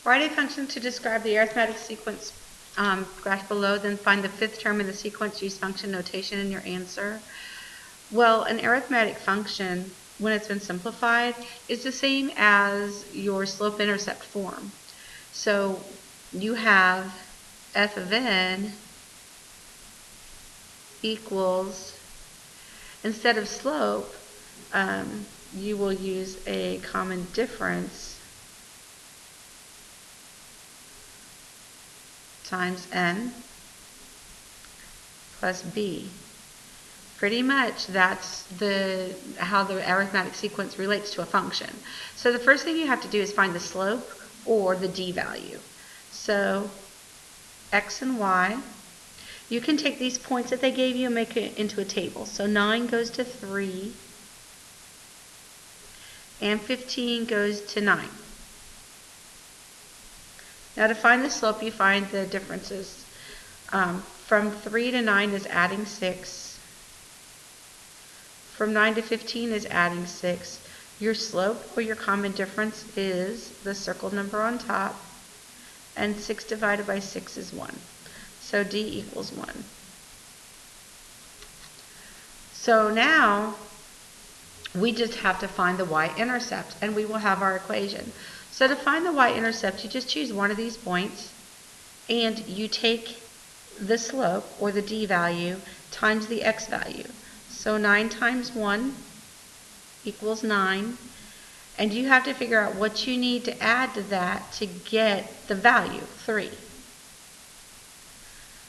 Write a function to describe the arithmetic sequence graph below, then find the fifth term in the sequence. Use function notation in your answer. Well, an arithmetic function, when it's been simplified, is the same as your slope-intercept form. So you have f of n equals, instead of slope, you will use a common difference times n plus b. Pretty much that's how the arithmetic sequence relates to a function. So the first thing you have to do is find the slope or the d value. So x and y, you can take these points that they gave you and make it into a table. So 9 goes to 3 and 15 goes to 9. Now to find the slope, you find the differences. From 3 to 9 is adding 6. From 9 to 15 is adding 6. Your slope or your common difference is the circled number on top, and 6 divided by 6 is 1. So D equals 1. So now we just have to find the y-intercept, and we will have our equation. So to find the y-intercept, you just choose one of these points, and you take the slope, or the d value, times the x value. So 9 times 1 equals 9, and you have to figure out what you need to add to that to get the value, 3.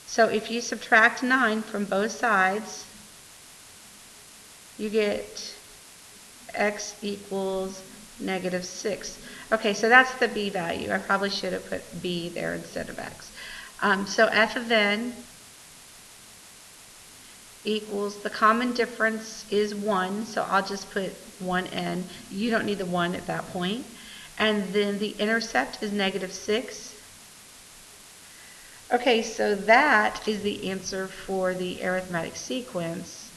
So if you subtract 9 from both sides, you get x equals negative 6. Okay, so that's the b value. I probably should have put b there instead of x. So f of n equals, the common difference is 1, so I'll just put 1n. You don't need the 1 at that point. And then the intercept is negative 6. Okay, so that is the answer for the arithmetic sequence.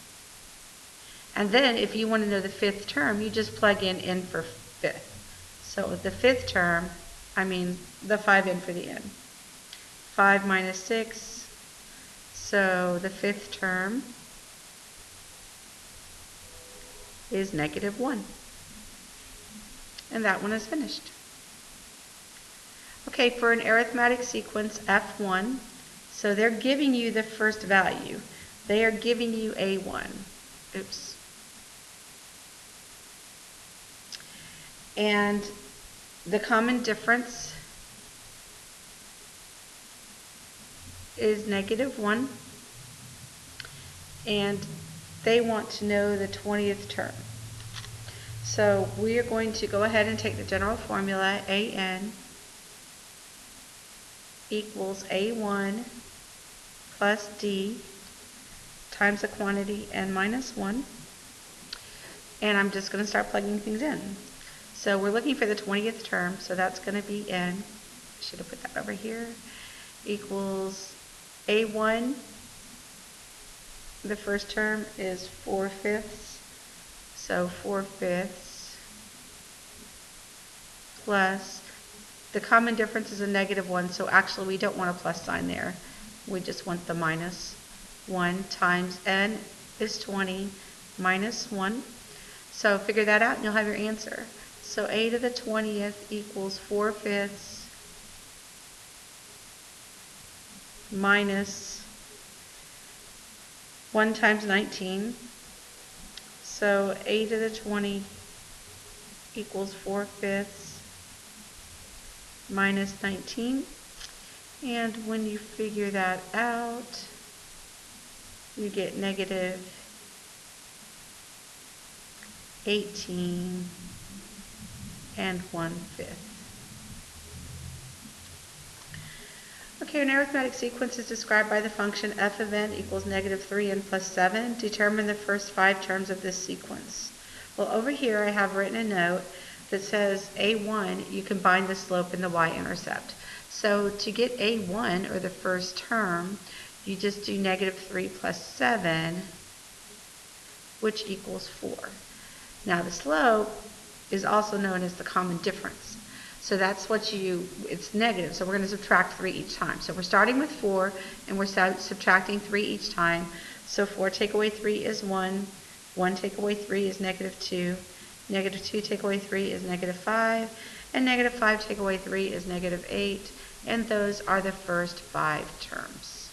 And then if you want to know the fifth term, you just plug in n for fifth. So the fifth term, the 5n for the n. 5 minus 6, so the fifth term is negative 1. And that one is finished. Okay, for an arithmetic sequence F1, so they're giving you the first value. They are giving you A1. Oops. And the common difference is negative 1. And they want to know the 20th term. So we are going to go ahead and take the general formula, AN equals A1 plus D times the quantity n minus 1. And I'm just going to start plugging things in. So we're looking for the 20th term, so that's going to be n. I should have put that over here. Equals A1, the first term is 4/5, so 4/5 plus, the common difference is a negative 1, so actually we don't want a plus sign there. We just want the minus 1 times n is 20 minus 1. So figure that out and you'll have your answer. So a to the 20th equals 4/5 minus 1 times 19. So a to the 20 equals 4/5 minus 19. And when you figure that out, you get negative 18 and 1/5. Okay, an arithmetic sequence is described by the function f of n equals negative 3n plus 7. Determine the first 5 terms of this sequence. Well, over here I have written a note that says A1, you combine the slope and the y-intercept. So to get A1, or the first term, you just do negative 3 plus 7, which equals 4. Now the slope is also known as the common difference. So that's what it's negative. So we're going to subtract 3 each time. So we're starting with 4, and we're subtracting 3 each time. So 4 take away 3 is 1. 1 take away 3 is negative 2. Negative 2 take away 3 is negative 5. And negative 5 take away 3 is negative 8. And those are the first 5 terms.